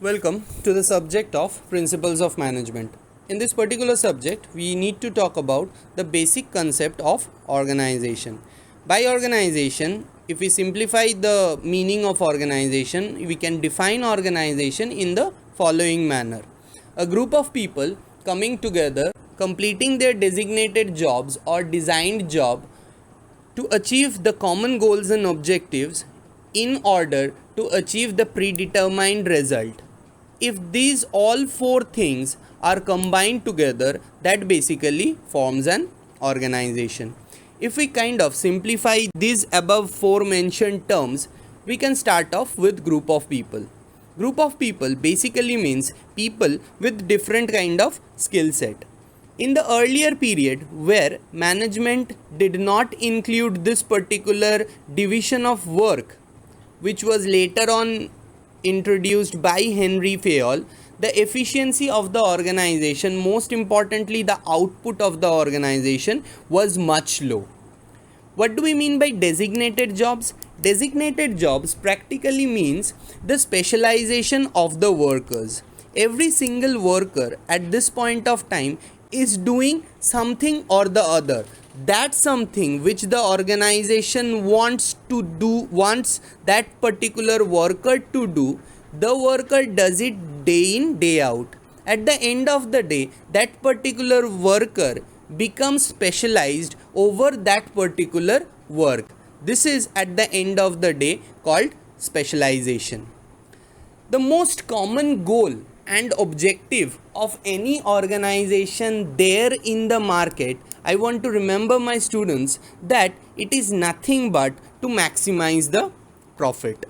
Welcome to the subject of Principles of Management. In this particular subject, we need to talk about the basic concept of organization. By organization, if we simplify the meaning of organization, we can define organization in the following manner. A group of people coming together, completing their designated jobs or designed job to achieve the common goals and objectives in order to achieve the predetermined result. If these all four things are combined together, that basically forms an organization. If we kind of simplify these above four mentioned terms, we can start off with group of people. Group of people basically means people with different kind of skill set. In the earlier period where management did not include this particular division of work, which was later on introduced by Henry Fayol, the efficiency of the organization, most importantly the output of the organization, was much low. What do we mean by designated jobs? Designated jobs practically means the specialization of the workers. Every single worker at this point of time is doing something or the other. That's something which the organization wants to do, wants that particular worker to do. The worker does it day in, day out. At the end of the day, that particular worker becomes specialized over that particular work. This is at the end of the day called specialization. The most common goal and objective of any organization there in the market, I want to remember my students that it is nothing but to maximize the profit.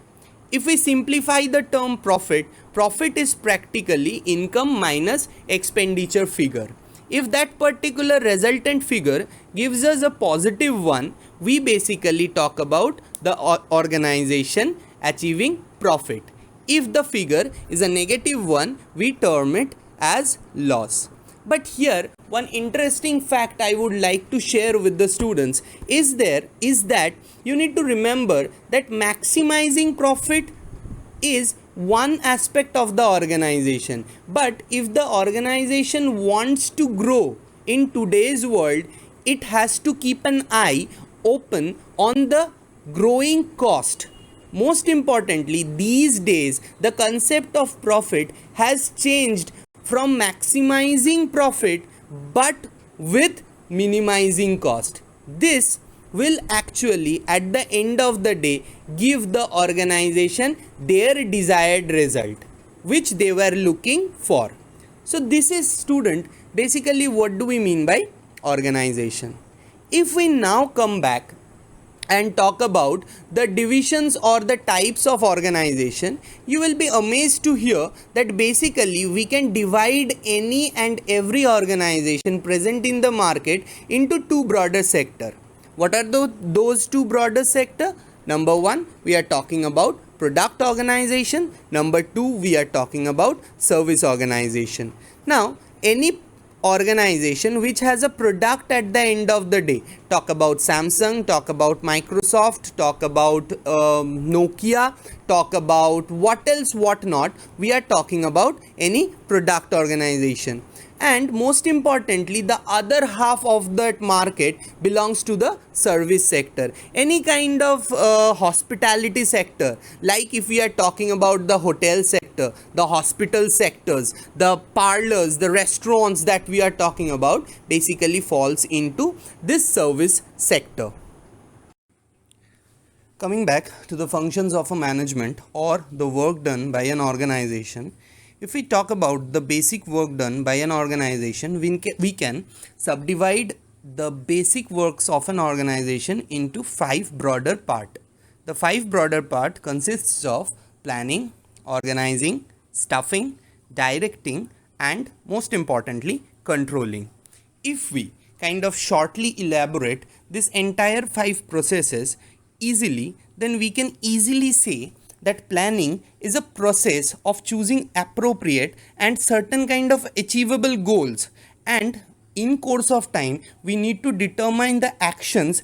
If we simplify the term profit, profit is practically income minus expenditure figure. If that particular resultant figure gives us a positive one, we basically talk about the organization achieving profit. If the figure is a negative one, we term it as loss. But here, one interesting fact I would like to share with the students is that you need to remember that maximizing profit is one aspect of the organization. But if the organization wants to grow in today's world, it has to keep an eye open on the growing cost. Most importantly, these days, the concept of profit has changed from maximizing profit but with minimizing cost. This will actually at the end of the day give the organization their desired result which they were looking for. So this is, student, basically what do we mean by organization. If we now come back and talk about the divisions or the types of organization, you will be amazed to hear that basically we can divide any and every organization present in the market into two broader sector. What are those two broader sector? Number one, we are talking about product organization. Number two, we are talking about service organization. Now, any organization which has a product at the end of the day, talk about Samsung, talk about Microsoft, talk about Nokia, talk about what else, what not, we are talking about any product organization. And most importantly, the other half of that market belongs to the service sector. Any kind of hospitality sector, like if we are talking about the hotel sector, the hospital sectors, the parlors, the restaurants that we are talking about, basically falls into this service sector. Coming back to the functions of a management or the work done by an organization, if we talk about the basic work done by an organization, we can subdivide the basic works of an organization into five broader parts. The five broader part consists of planning, organizing, staffing, directing, and most importantly, controlling. If we kind of shortly elaborate this entire five processes easily, then we can easily say that planning is a process of choosing appropriate and certain kind of achievable goals, and in course of time we need to determine the actions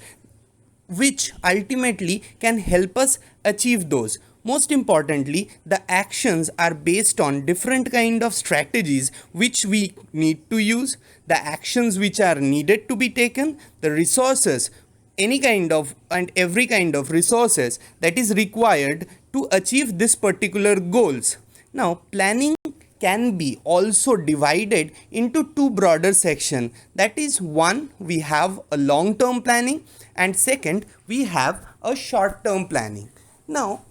which ultimately can help us achieve those. Most importantly, the actions are based on different kind of strategies which we need to use, the actions which are needed to be taken, the resources, any kind of and every kind of resources that is required to achieve this particular goals. Now, planning can be also divided into two broader sections. That is, one, we have a long term planning, and second, we have a short term planning. Now,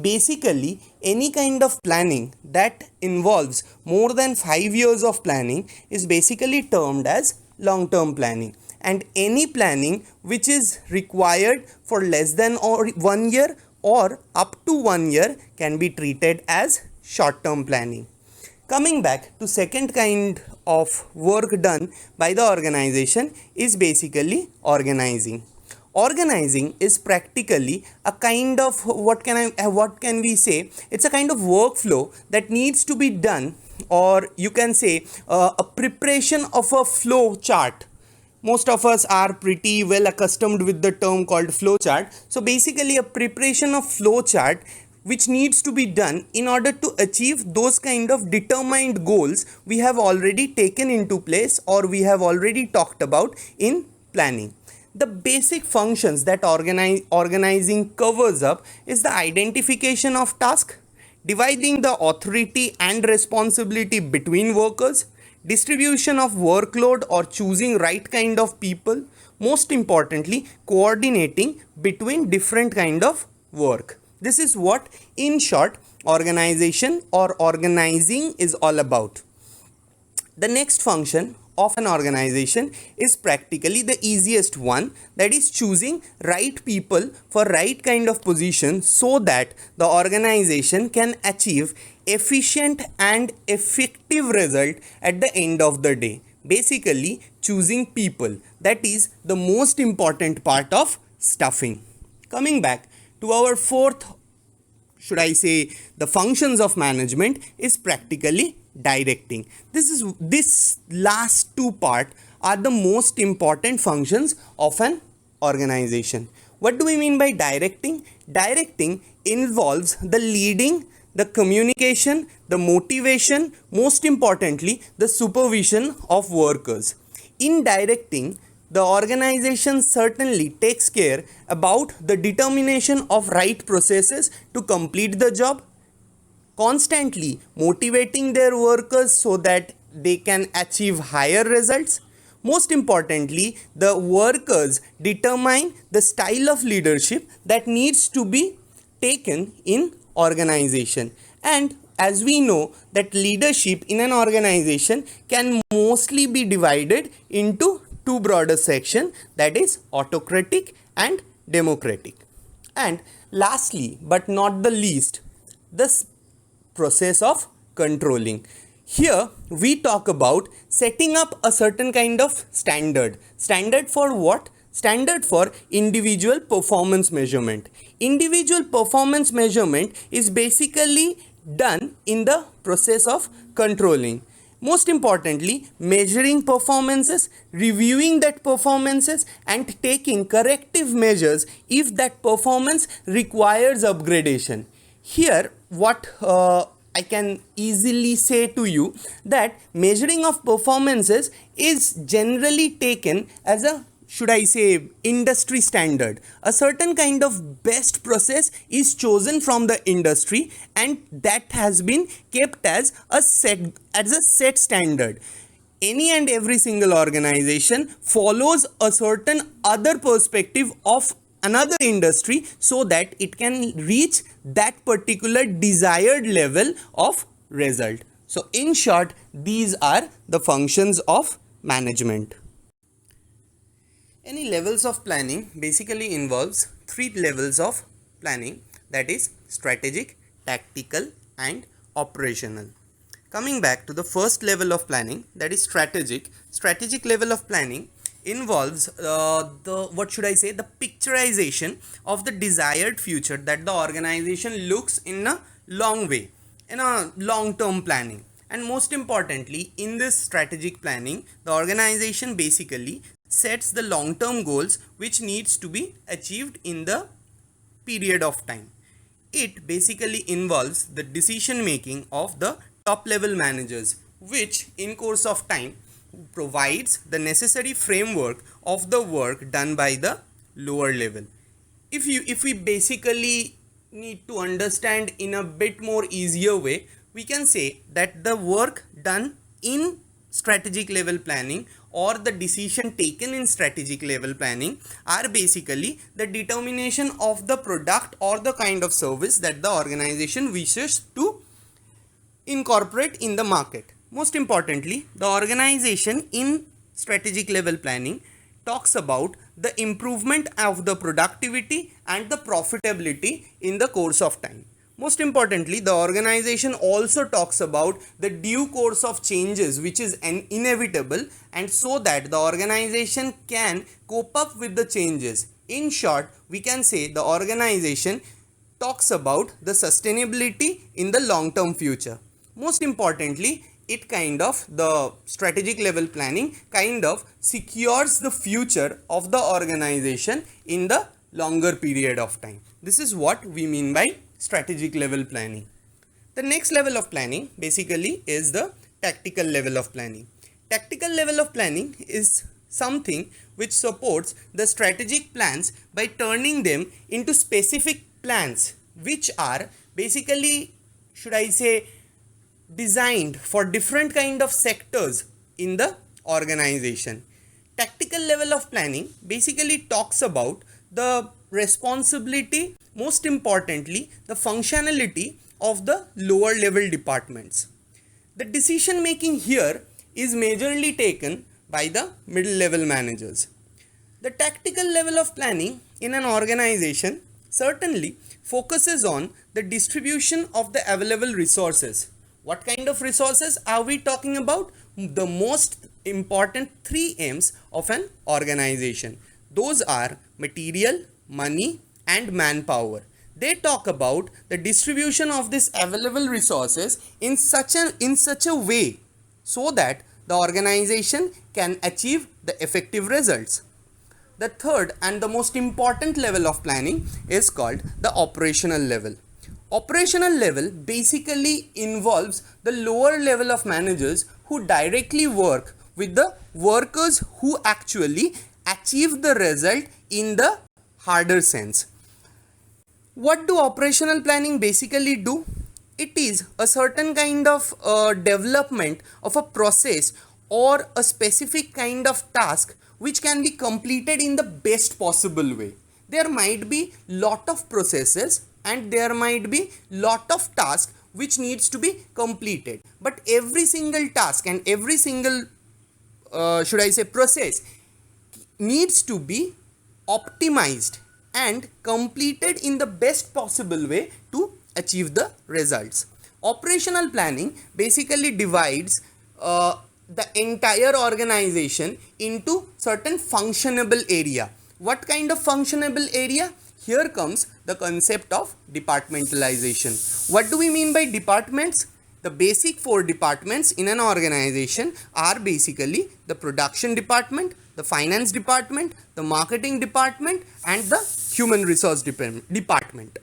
basically, any kind of planning that involves more than 5 years of planning is basically termed as long term planning, and any planning which is required for less than or 1 year or up to 1 year can be treated as short term planning. Coming back to second kind of work done by the organization is basically organizing. Organizing is practically a kind of what can we say, it's a kind of workflow that needs to be done, or you can say a preparation of a flow chart. Most of us are pretty well accustomed with the term called flow chart. So basically a preparation of flow chart which needs to be done in order to achieve those kind of determined goals we have already taken into place or we have already talked about in planning. The basic functions that organizing covers up is the identification of task, dividing the authority and responsibility between workers, distribution of workload or choosing right kind of people, most importantly coordinating between different kind of work. This is what, in short, organization or organizing is all about. The next function of an organization is practically the easiest one, that is choosing right people for right kind of position so that the organization can achieve efficient and effective result at the end of the day. Basically choosing people, that is the most important part of staffing. Coming back to our fourth, should I say, the functions of management is practically directing. This last two part are the most important functions of an organization. What do we mean by directing? Directing involves the leading, the communication, the motivation, most importantly the supervision of workers. In directing, the organization certainly takes care about the determination of right processes to complete the job, constantly motivating their workers so that they can achieve higher results. Most importantly, the workers determine the style of leadership that needs to be taken in organization. And as we know that leadership in an organization can mostly be divided into two broader sections, that is autocratic and democratic. And lastly but not the least, the process of controlling. Here we talk about setting up a certain kind of standard. Standard for what? Standard for individual performance measurement. Individual performance measurement is basically done in the process of controlling. Most importantly, measuring performances, reviewing that performances and taking corrective measures if that performance requires upgradation. Here what I can easily say to you that measuring of performances is generally taken as a, should I say, industry standard. A certain kind of best process is chosen from the industry and that has been kept as a set standard. Any and every single organization follows a certain other perspective of another industry so that it can reach that particular desired level of result. So in short, these are the functions of management. Any levels of planning basically involves three levels of planning, that is strategic, tactical and operational. Coming back to the first level of planning, that is strategic level of planning involves the picturization of the desired future that the organization looks in a long way, in a long term planning. And most importantly, in this strategic planning, the organization basically sets the long term goals which needs to be achieved in the period of time. It basically involves the decision making of the top level managers, which in course of time provides the necessary framework of the work done by the lower level. If we basically need to understand in a bit more easier way, we can say that the work done in strategic level planning or the decision taken in strategic level planning are basically the determination of the product or the kind of service that the organization wishes to incorporate in the market. Most importantly, the organization in strategic level planning talks about the improvement of the productivity and the profitability in the course of time. Most importantly, the organization also talks about the due course of changes which is inevitable, and so that the organization can cope up with the changes. In short, we can say the organization talks about the sustainability in the long term future. Most importantly, it kind of the strategic level planning kind of secures the future of the organization in the longer period of time. This is what we mean by strategic level planning. The next level of planning basically is the tactical level of planning. Tactical level of planning is something which supports the strategic plans by turning them into specific plans, which are basically, should I say, designed for different kind of sectors in the organization. Tactical level of planning basically talks about the responsibility, most importantly the functionality of the lower level departments. The decision making here is majorly taken by the middle level managers. The tactical level of planning in an organization certainly focuses on the distribution of the available resources. What kind of resources are we talking about? The most important 3 M's of an organization. Those are material, money, and manpower. They talk about the distribution of these available resources in such a way so that the organization can achieve the effective results. The third and the most important level of planning is called the operational level. Operational level basically involves the lower level of managers who directly work with the workers who actually achieve the result in the harder sense. What do operational planning basically do? It is a certain kind of development of a process or a specific kind of task which can be completed in the best possible way. There might be lot of processes and there might be lot of tasks which needs to be completed, but every single task and every single process needs to be optimized and completed in the best possible way to achieve the results. Operational planning basically divides the entire organization into certain functionable area. What kind of functionable area? Here comes the concept of departmentalization. What do we mean by departments? The basic 4 departments in an organization are basically the production department, the finance department, the marketing department, and the human resource department.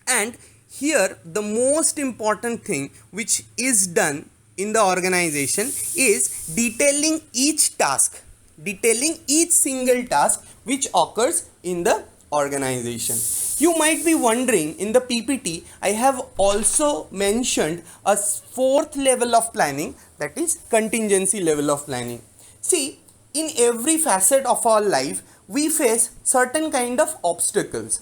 And here the most important thing which is done in the organization is detailing each single task which occurs in the organization. You might be wondering, in the PPT I have also mentioned a 4th level of planning, that is contingency level of planning. See, in every facet of our life we face certain kind of obstacles.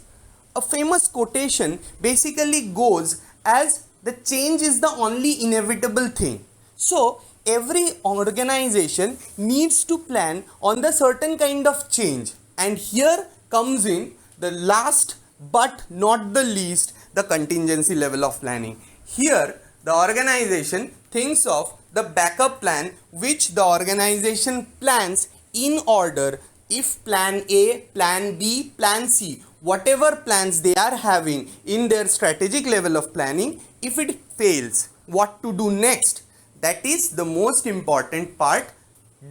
A famous quotation basically goes as the change is the only inevitable thing. So every organization needs to plan on the certain kind of change, and here comes in the last but not the least, the contingency level of planning. Here the organization thinks of the backup plan which the organization plans in order. If plan A, plan B, plan C, whatever plans they are having in their strategic level of planning, if it fails, what to do next? That is the most important part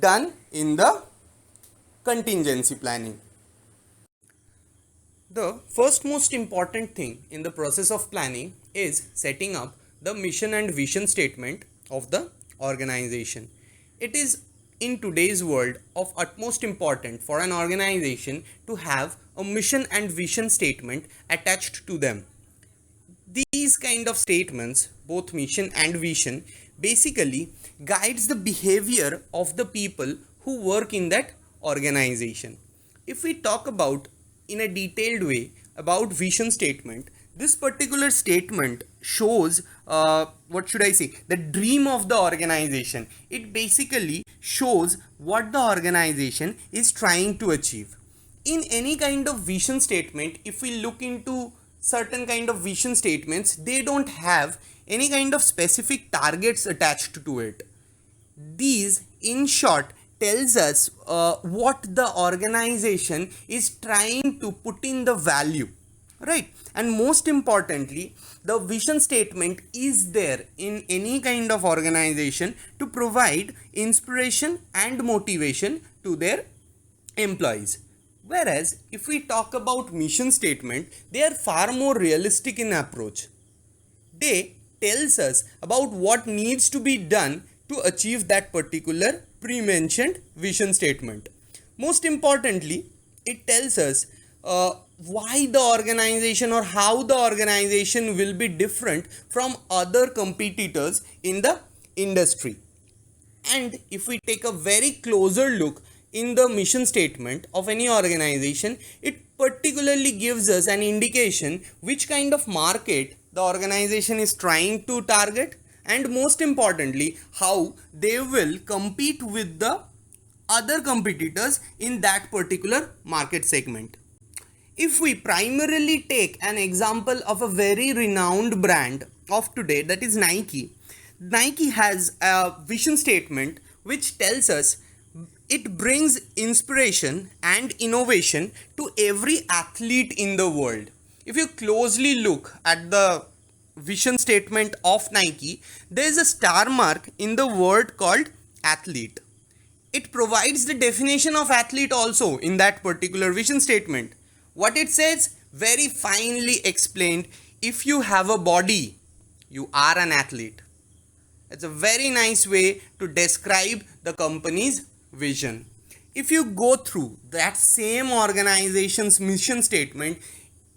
done in the contingency planning. The first most important thing in the process of planning is setting up the mission and vision statement of the organization. It is in today's world of utmost important for an organization to have a mission and vision statement attached to them. These kind of statements, both mission and vision, basically guides the behavior of the people who work in that organization. If we talk about in a detailed way about vision statement, this particular statement shows what should I say, the dream of the organization. It basically shows what the organization is trying to achieve. In any kind of vision statement, if we look into certain kind of vision statements, they don't have any kind of specific targets attached to it. These in short tells us what the organization is trying to put in the value, right? And most importantly, the vision statement is there in any kind of organization to provide inspiration and motivation to their employees. Whereas if we talk about mission statement, they are far more realistic in approach. They tells us about what needs to be done to achieve that particular pre-mentioned vision statement. Most importantly, it tells us why the organization or how the organization will be different from other competitors in the industry. And if we take a very closer look in the mission statement of any organization, it particularly gives us an indication which kind of market the organization is trying to target, and most importantly how they will compete with the other competitors in that particular market segment. If we primarily take an example of a very renowned brand of today, that is Nike. Nike has a vision statement which tells us it brings inspiration and innovation to every athlete in the world. If you closely look at the vision statement of Nike, there is a star mark in the word called athlete. It provides the definition of athlete also in that particular vision statement. What it says, very finely explained, if you have a body, you are an athlete. It's a very nice way to describe the company's vision. If you go through that same organization's mission statement,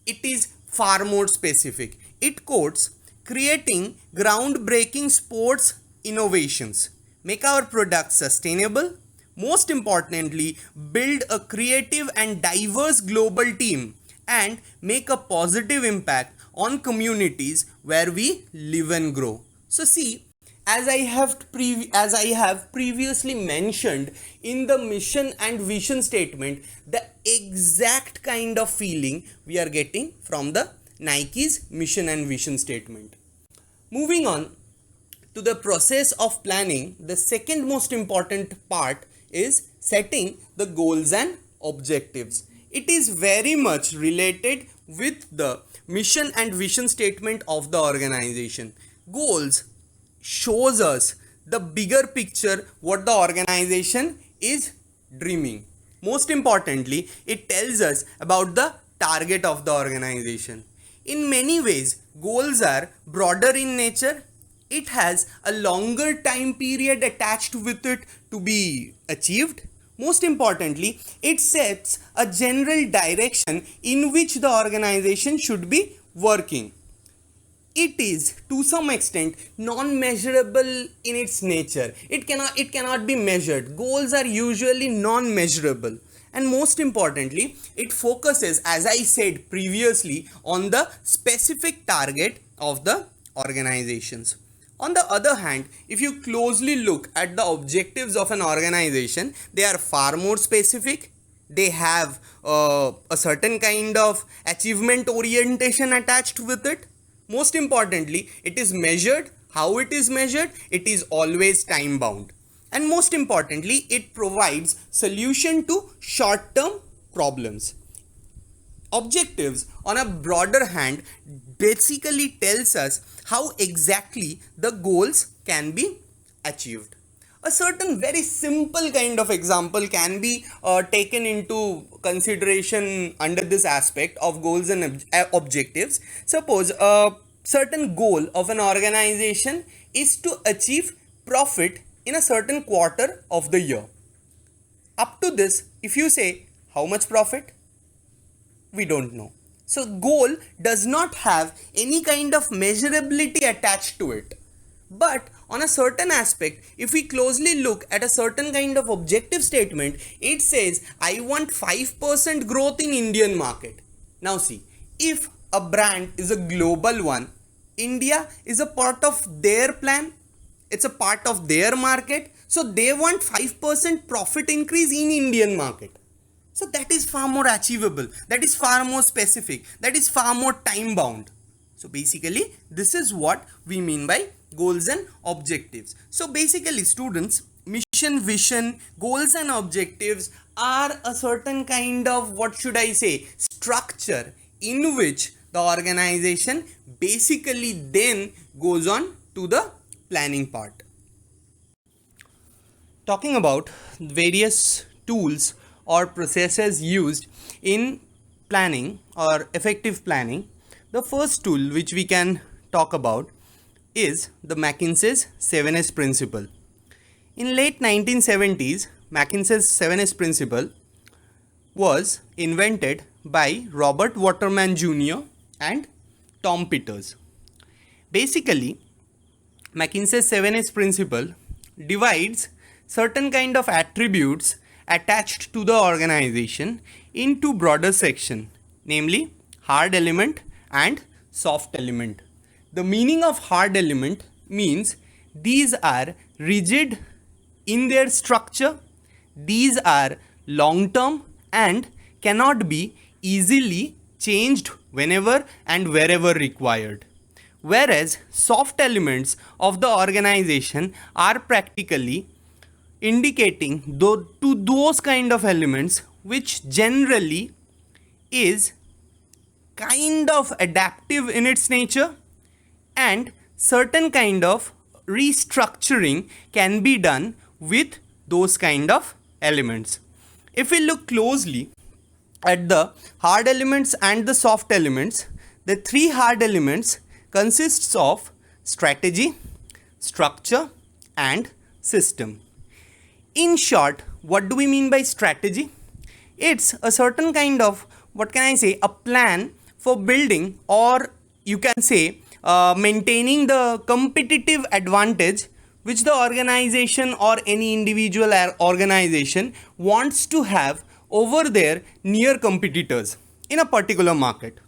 it is far more specific. It quotes, creating groundbreaking sports innovations, make our products sustainable, most importantly, build a creative and diverse global team, and make a positive impact on communities where we live and grow. So see, as I have previously mentioned in the mission and vision statement, the exact kind of feeling we are getting from the Nike's mission and vision statement. Moving on to the process of planning, the second most important part is setting the goals and objectives. It is very much related with the mission and vision statement of the organization. Goals shows us the bigger picture, what the organization is dreaming. Most importantly, it tells us about the target of the organization. In many ways, goals are broader in nature. It has a longer time period attached with it to be achieved. Most importantly, it sets a general direction in which the organization should be working. It is to some extent non-measurable in its nature. It cannot be measured. Goals are usually non-measurable. And most importantly, it focuses, as I said previously, on the specific target of the organizations. On the other hand, if you closely look at the objectives of an organization, they are far more specific. They have a certain kind of achievement orientation attached with it. Most importantly, it is measured. How it is measured? It is always time bound. And most importantly, it provides solution to short-term problems. Objectives, on a broader hand, basically tells us how exactly the goals can be achieved. A certain very simple kind of example can be taken into consideration under this aspect of goals and objectives. Suppose a certain goal of an organization is to achieve profit in a certain quarter of the year. Up to this, if you say how much profit, we don't know. So goal does not have any kind of measurability attached to it. But on a certain aspect, if we closely look at a certain kind of objective statement, it says I want 5% growth in Indian market. Now see, if a brand is a global one, India is a part of their plan, it's a part of their market, so they want 5% profit increase in Indian market. So that is far more achievable, that is far more specific, that is far more time bound. So basically this is what we mean by goals and objectives. So basically students, mission, vision, goals and objectives are a certain kind of, what should I say, structure in which the organization basically then goes on to the planning part. Talking about various tools or processes used in planning or effective planning, the first tool which we can talk about is the McKinsey's 7S principle. In late 1970s, McKinsey's 7S principle was invented by Robert Waterman Jr. and Tom Peters. Basically, McKinsey's 7S principle divides certain kind of attributes attached to the organization into broader section, namely hard element and soft element. The meaning of hard element means these are rigid in their structure, these are long term and cannot be easily changed whenever and wherever required. Whereas soft elements of the organization are practically indicating to those kind of elements which generally is kind of adaptive in its nature, and certain kind of restructuring can be done with those kind of elements. If we look closely at the hard elements and the soft elements, the three hard elements consists of strategy, structure and system. In short, what do we mean by strategy? It's a certain kind of, what can I say, a plan for building, or you can say maintaining the competitive advantage which the organization or any individual organization wants to have over their near competitors in a particular market.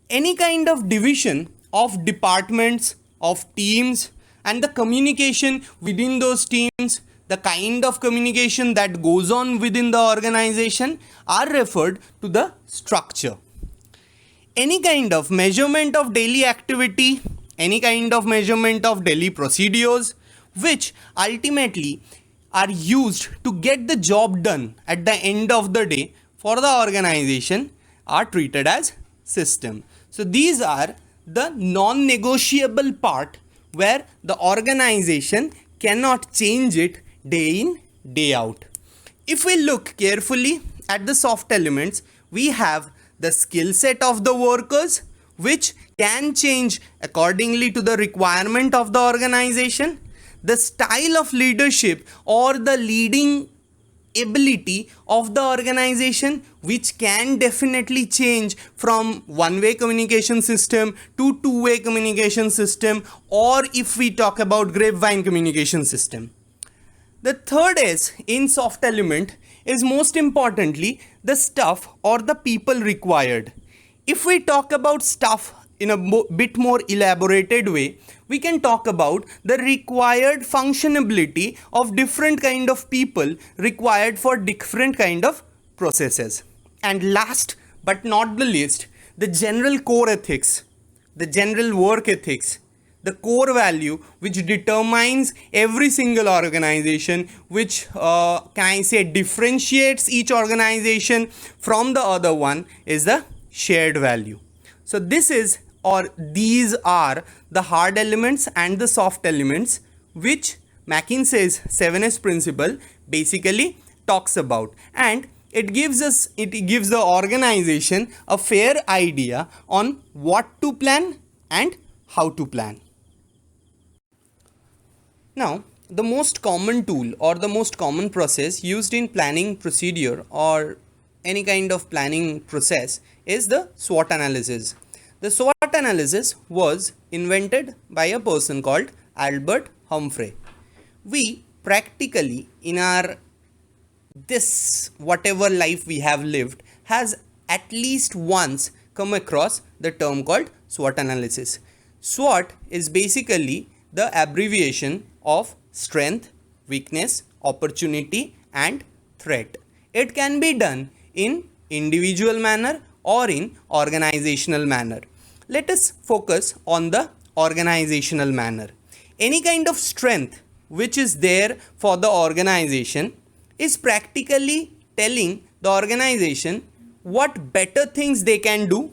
Any kind of division of departments, of teams, and the communication within those teams, the kind of communication that goes on within the organization are referred to the structure. Any kind of measurement of daily activity, any kind of measurement of daily procedures, which ultimately are used to get the job done at the end of the day for the organization, are treated as system. So these are the non-negotiable part where the organization cannot change it day in, day out. If we look carefully at the soft elements, we have the skill set of the workers, which can change accordingly to the requirement of the organization, the style of leadership or the leading ability of the organization, which can definitely change from one-way communication system to two-way communication system, or if we talk about grapevine communication system. The third S in soft element is most importantly the stuff or the people required. If we talk about stuff in a bit more elaborated way, we can talk about the required functionability of different kind of people required for different kind of processes. And last but not the least, the general core ethics, the general work ethics, the core value which determines every single organization, which differentiates each organization from the other one, is the shared value. So these are the hard elements and the soft elements which McKinsey's 7S principle basically talks about, and it gives the organization a fair idea on what to plan and how to plan. Now, the most common tool or the most common process used in planning procedure or any kind of planning process is the SWOT analysis. The SWOT analysis was invented by a person called Albert Humphrey. We practically in our this whatever life we have lived has at least once come across the term called SWOT analysis. SWOT is basically the abbreviation of strength, weakness, opportunity and threat. It can be done in individual manner or in organizational manner. Let us focus on the organizational manner. Any kind of strength which is there for the organization is practically telling the organization what better things they can do,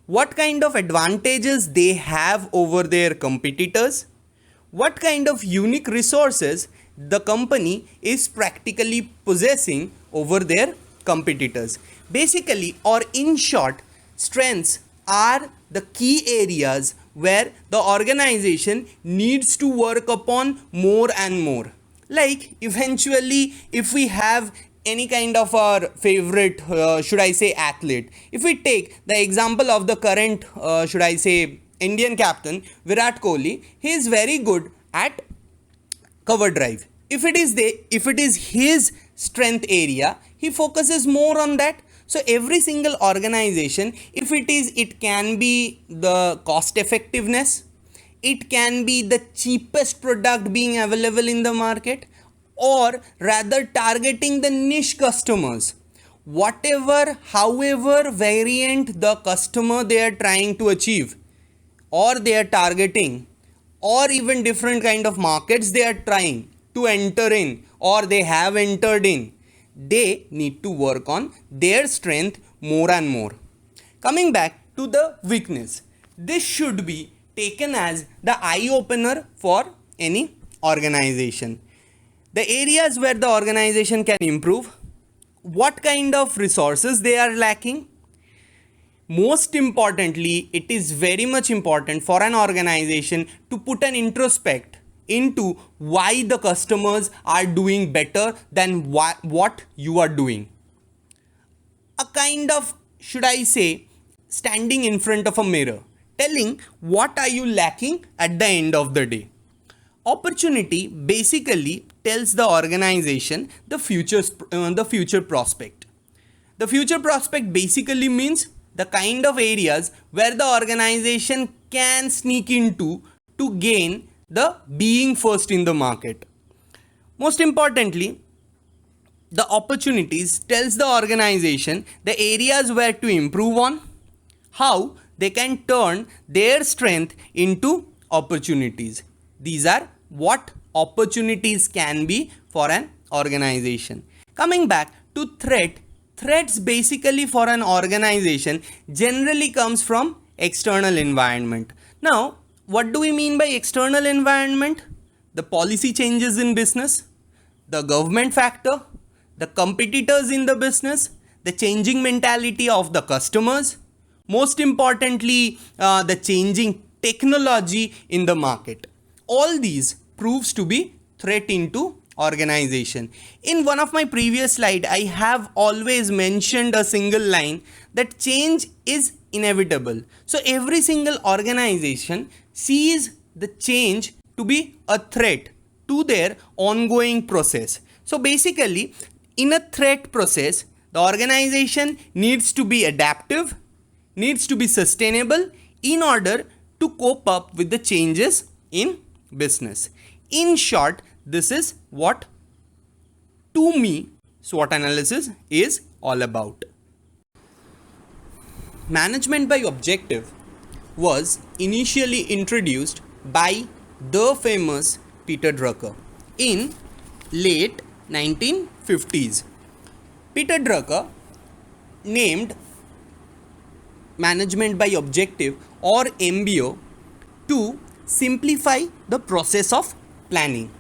what kind of advantages they have over their competitors, what kind of unique resources the company is practically possessing over their competitors. Basically, or in short, strengths are the key areas where the organization needs to work upon more and more. Like eventually, if we have any kind of our favorite, should I say, athlete, if we take the example of the current, should I say, Indian captain Virat Kohli, he is very good at cover drive. If it is his strength area, he focuses more on that. So every single organization, if it can be the cost effectiveness, it can be the cheapest product being available in the market, or rather targeting the niche customers, whatever however variant the customer they are trying to achieve or they are targeting, or even different kind of markets they are trying to enter in or they have entered in, they need to work on their strength more and more. Coming back to the weakness, this should be taken as the eye opener for any organization. The areas where the organization can improve, what kind of resources they are lacking. Most importantly, it is very much important for an organization to put an introspect into why the customers are doing better than what you are doing. A kind of, should I say, standing in front of a mirror, telling what are you lacking at the end of the day. Opportunity basically tells the organization the future prospect. The future prospect basically means the kind of areas where the organization can sneak into to gain the being first in the market. Most importantly, the opportunities tells the organization the areas where to improve on, how they can turn their strength into opportunities. These are what opportunities can be for an organization. Coming back to threats basically for an organization generally comes from external environment. Now, what do we mean by external environment? The policy changes in business, the government factor, the competitors in the business, the changing mentality of the customers, most importantly, the changing technology in the market. All these proves to be threat into organization. In one of my previous slide, I have always mentioned a single line that change is inevitable. So every single organization sees the change to be a threat to their ongoing process. So basically, in a threat process, the organization needs to be adaptive, needs to be sustainable in order to cope up with the changes in business. In short, this is what, to me, SWOT analysis is all about. Management by objective was initially introduced by the famous Peter Drucker in late 1950s. Peter Drucker named management by objective or MBO to simplify the process of planning.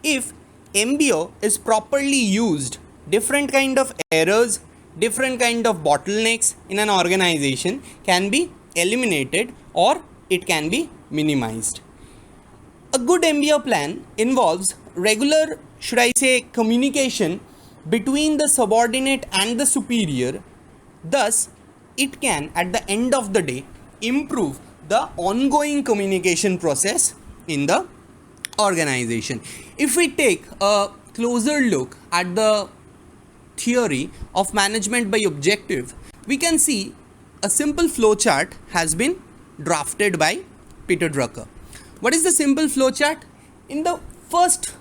If MBO is properly used, different kind of errors, different kind of bottlenecks in an organization can be eliminated or it can be minimized. A good MBO plan involves regular, should I say, communication between the subordinate and the superior. Thus, it can at the end of the day improve the ongoing communication process in the organization. If we take a closer look at the theory of management by objective, we can see a simple flowchart has been drafted by Peter Drucker. What is the simple flowchart? In the first,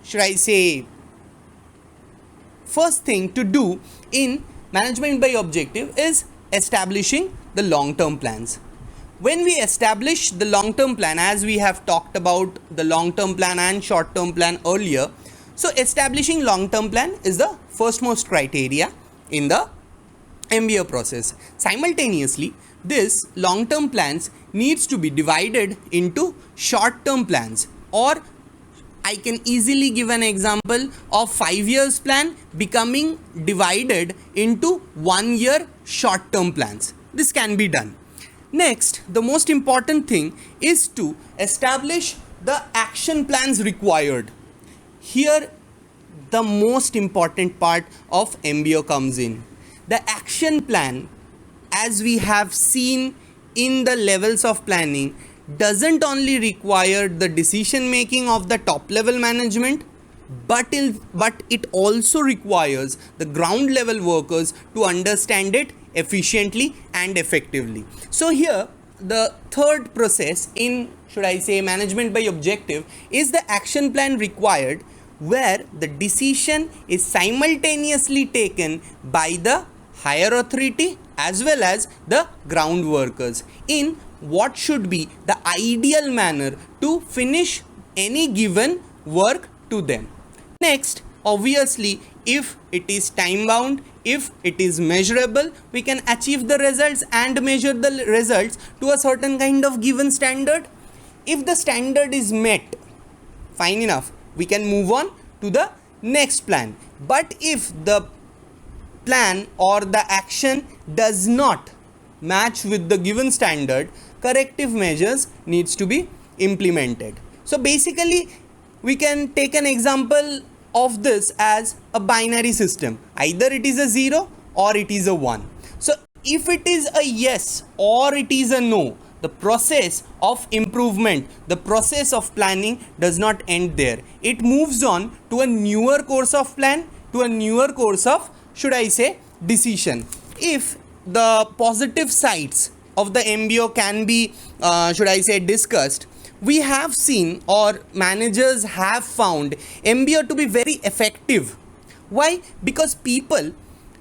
should I say, first thing to do in management by objective is establishing the long-term plans. When we establish the long-term plan, as we have talked about the long-term plan and short-term plan earlier, so establishing long-term plan is the firstmost criteria in the MBO process. Simultaneously, this long-term plans needs to be divided into short-term plans, or I can easily give an example of 5 years plan becoming divided into 1 year short-term plans. This can be done. Next, the most important thing is to establish the action plans required. Here, the most important part of MBO comes in. The action plan, as we have seen in the levels of planning, doesn't only require the decision making of the top level management, but it also requires the ground level workers to understand it efficiently and effectively. So here the third process in, should I say, management by objective is the action plan required, where the decision is simultaneously taken by the higher authority as well as the ground workers in what should be the ideal manner to finish any given work to them. Next, obviously, if it is time bound, if it is measurable, we can achieve the results and measure the results to a certain kind of given standard. If the standard is met, fine enough, we can move on to the next plan. But if the plan or the action does not match with the given standard, corrective measures needs to be implemented. So basically, we can take an example of this as a binary system. Either it is a 0 or it is a 1. So if it is a yes or it is a no, the process of improvement, the process of planning does not end there. It moves on to a newer course of plan, to a newer course of, should I say, decision. If the positive sides of the MBO can be, should I say, discussed, we have seen, or managers have found, MBO to be very effective. Why? Because people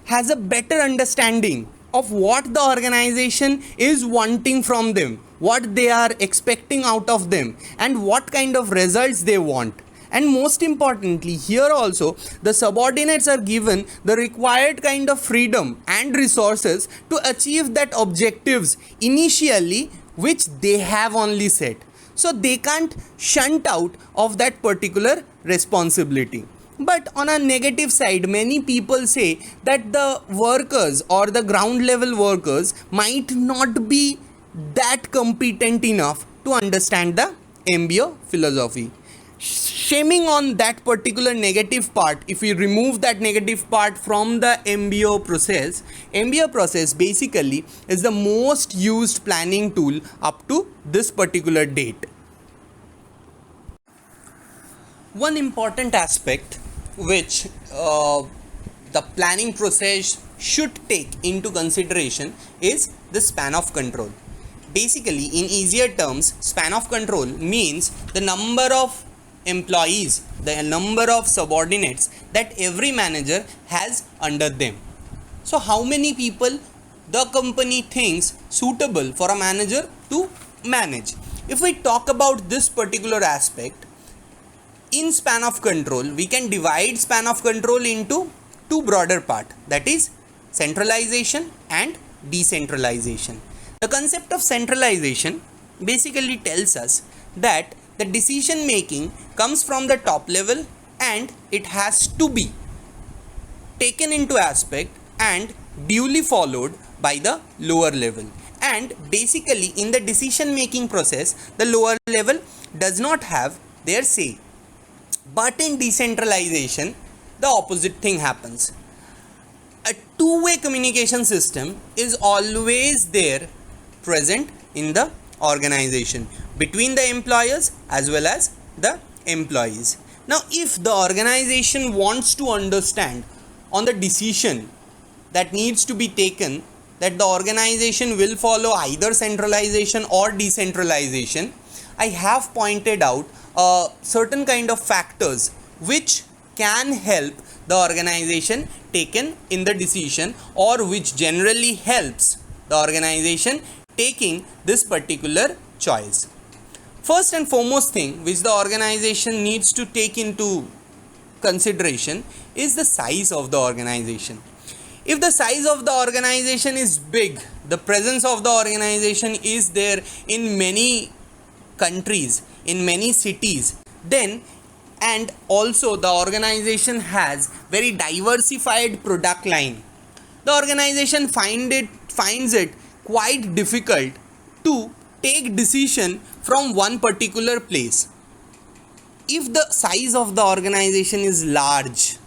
has a better understanding of what the organization is wanting from them, what they are expecting out of them, and what kind of results they want. And most importantly, here also the subordinates are given the required kind of freedom and resources to achieve that objectives initially, which they have only set. So they can't shunt out of that particular responsibility. But on a negative side, many people say that the workers or the ground level workers might not be that competent enough to understand the MBO philosophy. Shaming on that particular negative part, if we remove that negative part from the MBO process basically is the most used planning tool up to this particular date. One important aspect which the planning process should take into consideration is the span of control. Basically, in easier terms, span of control means the number of employees, the number of subordinates that every manager has under them. So how many people the company thinks suitable for a manager to manage? If we talk about this particular aspect, in span of control, we can divide span of control into two broader parts, that is centralization and decentralization. The concept of centralization basically tells us that the decision making comes from the top level and it has to be taken into aspect and duly followed by the lower level. And basically in the decision making process, the lower level does not have their say. But in decentralization, the opposite thing happens. A two-way communication system is always there present in the organization between the employers as well as the employees. Now, if the organization wants to understand on the decision that needs to be taken, that the organization will follow either centralization or decentralization, I have pointed out certain kind of factors which can help the organization taken in the decision, or which generally helps the organization taking this particular choice. First and foremost thing which the organization needs to take into consideration is the size of the organization. If the size of the organization is big, the presence of the organization is there in many countries, in many cities, then, and also the organization has very diversified product line, the organization finds it quite difficult to take decision from one particular place. If the size of the organization is large,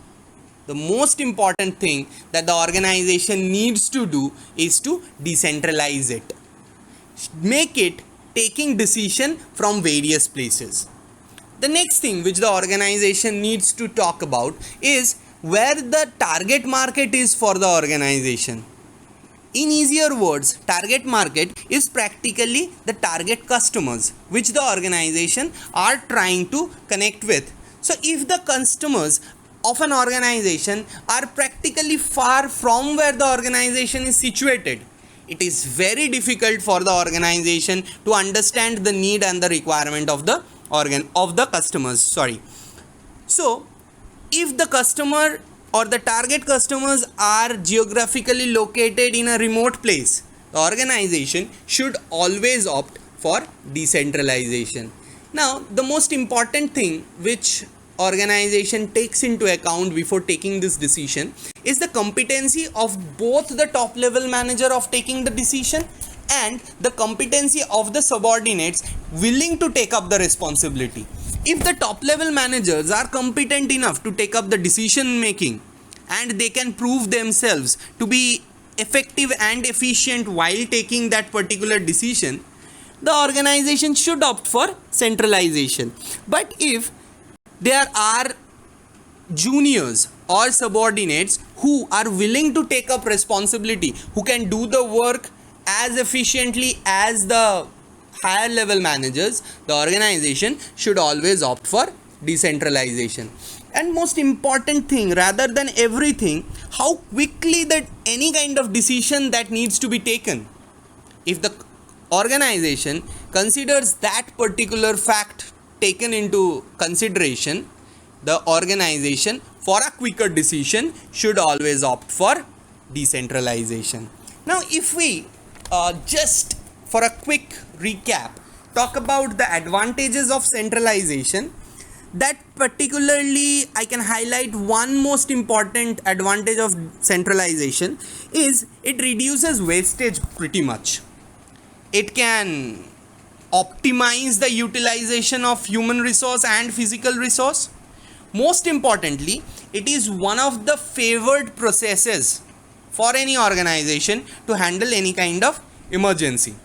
the most important thing that the organization needs to do is to decentralize it, make it taking decision from various places. The next thing which the organization needs to talk about is where the target market is for the organization. In easier words, target market is practically the target customers which the organization are trying to connect with. So if the customers of an organization are practically far from where the organization is situated, it is very difficult for the organization to understand the need and the requirement of the customers. So if the customer or the target customers are geographically located in a remote place, the organization should always opt for decentralization. Now, the most important thing which organization takes into account before taking this decision is the competency of both the top level manager of taking the decision and the competency of the subordinates willing to take up the responsibility. If the top level managers are competent enough to take up the decision making and they can prove themselves to be effective and efficient while taking that particular decision, the organization should opt for centralization. But if there are juniors or subordinates who are willing to take up responsibility, who can do the work as efficiently as the higher level managers, the organization should always opt for decentralization. And most important thing, rather than everything, how quickly that any kind of decision that needs to be taken. If the organization considers that particular fact taken into consideration, the organization for a quicker decision should always opt for decentralization. Now, if we just for a quick recap talk about the advantages of centralization, that particularly I can highlight one most important advantage of centralization is it reduces wastage pretty much. It can optimize the utilization of human resource and physical resource. Most importantly, it is one of the favored processes for any organization to handle any kind of emergency.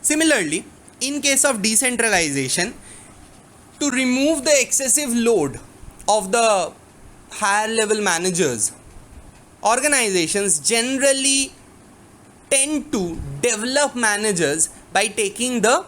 Similarly, in case of decentralization, to remove the excessive load of the higher level managers, organizations generally tend to develop managers by taking the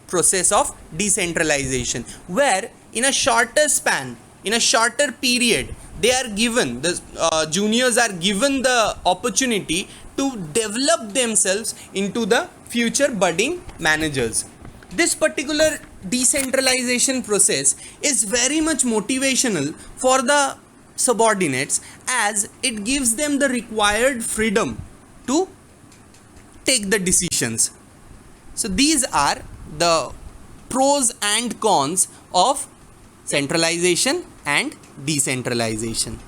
process of decentralization, where in a shorter span, in a shorter period, they are given, the juniors are given the opportunity to develop themselves into the future budding managers. This particular decentralization process is very much motivational for the subordinates, as it gives them the required freedom to take the decisions. So these are the pros and cons of centralization and decentralization.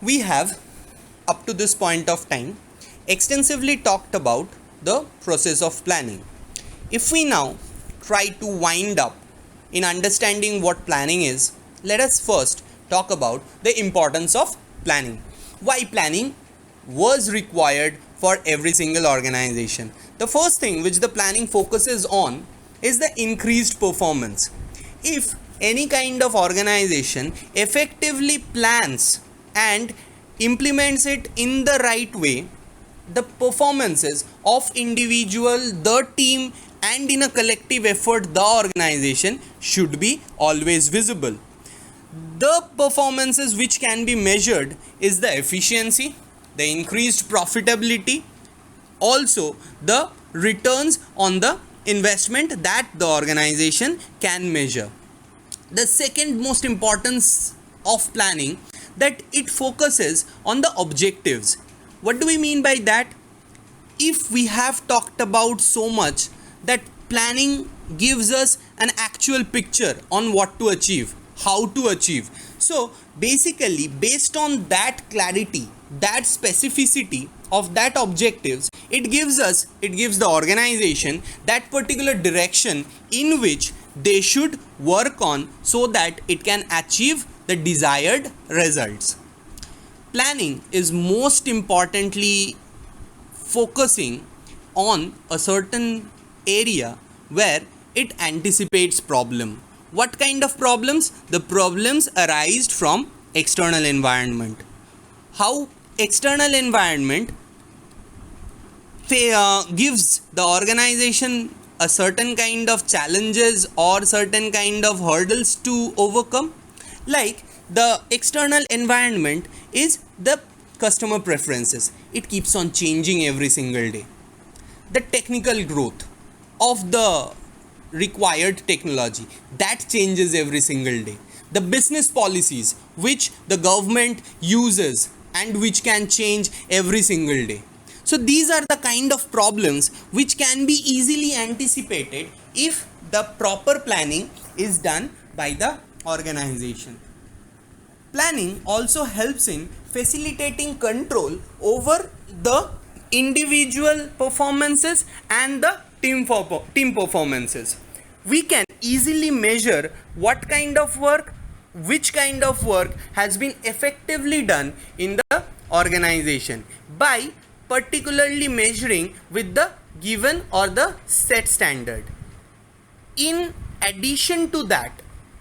We have, up to this point of time, extensively talked about the process of planning. If we now try to wind up in understanding what planning is, let us first talk about the importance of planning. Why planning was required for every single organization. The first thing which the planning focuses on is the increased performance. If any kind of organization effectively plans and implements it in the right way, the performances of individual, the team, and in a collective effort, the organization should be always visible. The performances which can be measured is the efficiency, the increased profitability, also the returns on the investment that the organization can measure. The second most importance of planning, that it focuses on the objectives. What do we mean by that? If we have talked about so much that planning gives us an actual picture on what to achieve, how to achieve. So basically, based on that clarity, that specificity of that objectives, it gives the organization that particular direction in which they should work on so that it can achieve the desired results. Planning is most importantly focusing on a certain area where it anticipates problem. What kind of problems? The problems arise from external environment. How external environment gives the organization a certain kind of challenges or certain kind of hurdles to overcome. Like the external environment is the customer preferences. It keeps on changing every single day. The technical growth of the required technology, that changes every single day. The business policies which the government uses and which can change every single day. So these are the kind of problems which can be easily anticipated if the proper planning is done by the organization. Planning also helps in facilitating control over the individual performances and the team performances. We can easily measure what kind of work, which kind of work has been effectively done in the organization by particularly measuring with the given or the set standard. In addition to that,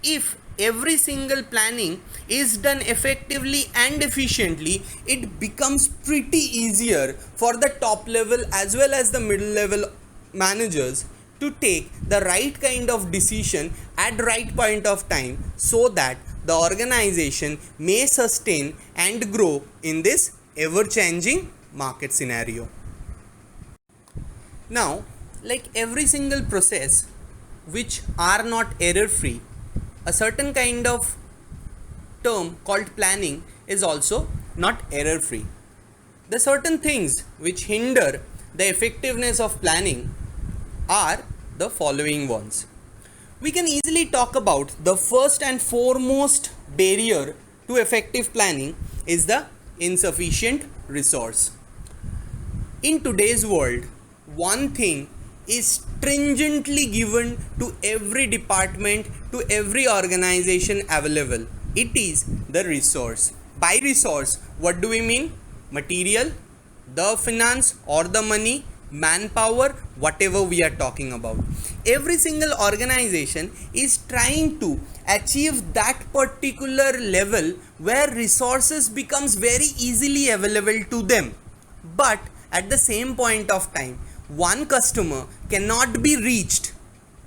if every single planning is done effectively and efficiently, it becomes pretty easier for the top level as well as the middle level managers to take the right kind of decision at right point of time so that the organization may sustain and grow in this ever changing market scenario. Now, like every single process which are not error free, a certain kind of term called planning is also not error free. The certain things which hinder the effectiveness of planning are the following ones. We can easily talk about the first and foremost barrier to effective planning is the insufficient resource. In today's world, one thing is stringently given to every department, to every organization available. It is the resource. By resource, what do we mean? Material, the finance or the money, manpower, whatever we are talking about. Every single organization is trying to achieve that particular level where resources becomes very easily available to them. But at the same point of time, one customer cannot be reached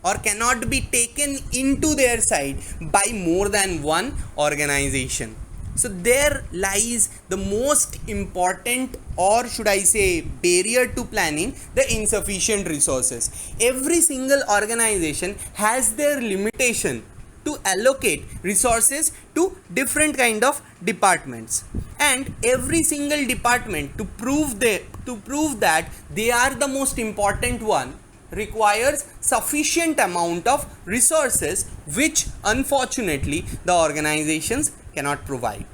or cannot be taken into their side by more than one organization. So there lies the most important, or should I say, barrier to planning, the insufficient resources. Every single organization has their limitation to allocate resources to different kind of departments, and every single department to prove that they are the most important one, requires sufficient amount of resources which unfortunately the organizations cannot provide.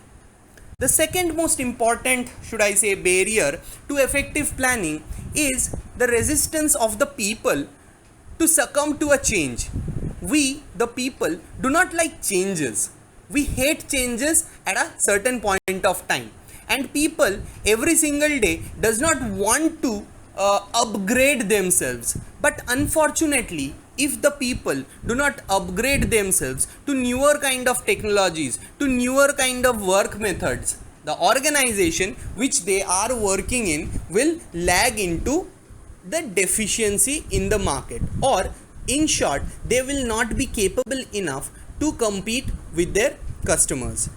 The second most important, should I say, barrier to effective planning is the resistance of the people to succumb to a change. We, the people, do not like changes. We hate changes at a certain point of time. And people every single day does not want to upgrade themselves. But unfortunately, if the people do not upgrade themselves to newer kind of technologies, to newer kind of work methods, the organization which they are working in will lag into the deficiency in the market, or in short, they will not be capable enough to compete with their customers.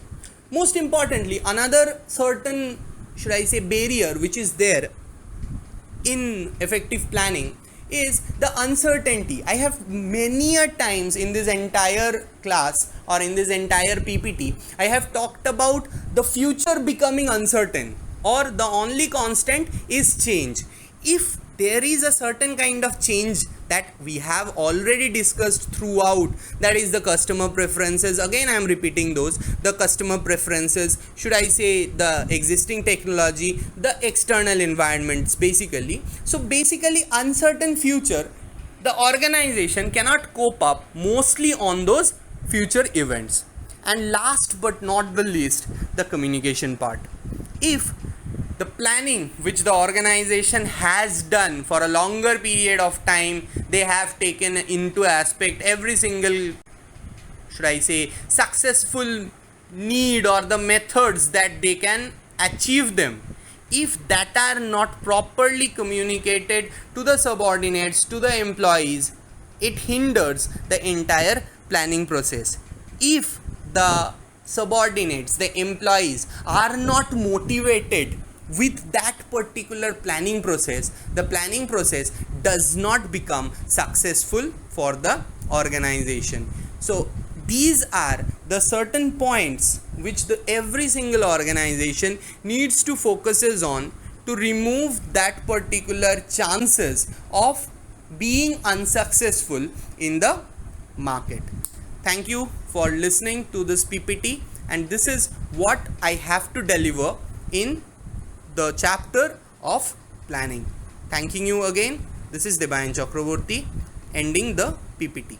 Most importantly, another certain, should I say, barrier which is there in effective planning is the uncertainty. I have many a times in this entire class or in this entire PPT, I have talked about the future becoming uncertain, or the only constant is change. If there is a certain kind of change that we have already discussed throughout, that is the customer preferences, again I am repeating those, the customer preferences, should I say the existing technology, the external environments basically. So basically uncertain future, the organization cannot cope up mostly on those future events. And last but not the least, the communication part. If the planning which the organization has done for a longer period of time, they have taken into aspect every single, should I say, successful need or the methods that they can achieve them. If that are not properly communicated to the subordinates, to the employees, it hinders the entire planning process. If the subordinates, the employees are not motivated with that particular planning process, the planning process does not become successful for the organization. So these are the certain points which every single organization needs to focuses on to remove that particular chances of being unsuccessful in the market. Thank you for listening to this PPT, and this is what I have to deliver in the chapter of planning. Thanking you again. This is Debayan Chakraborty ending the PPT.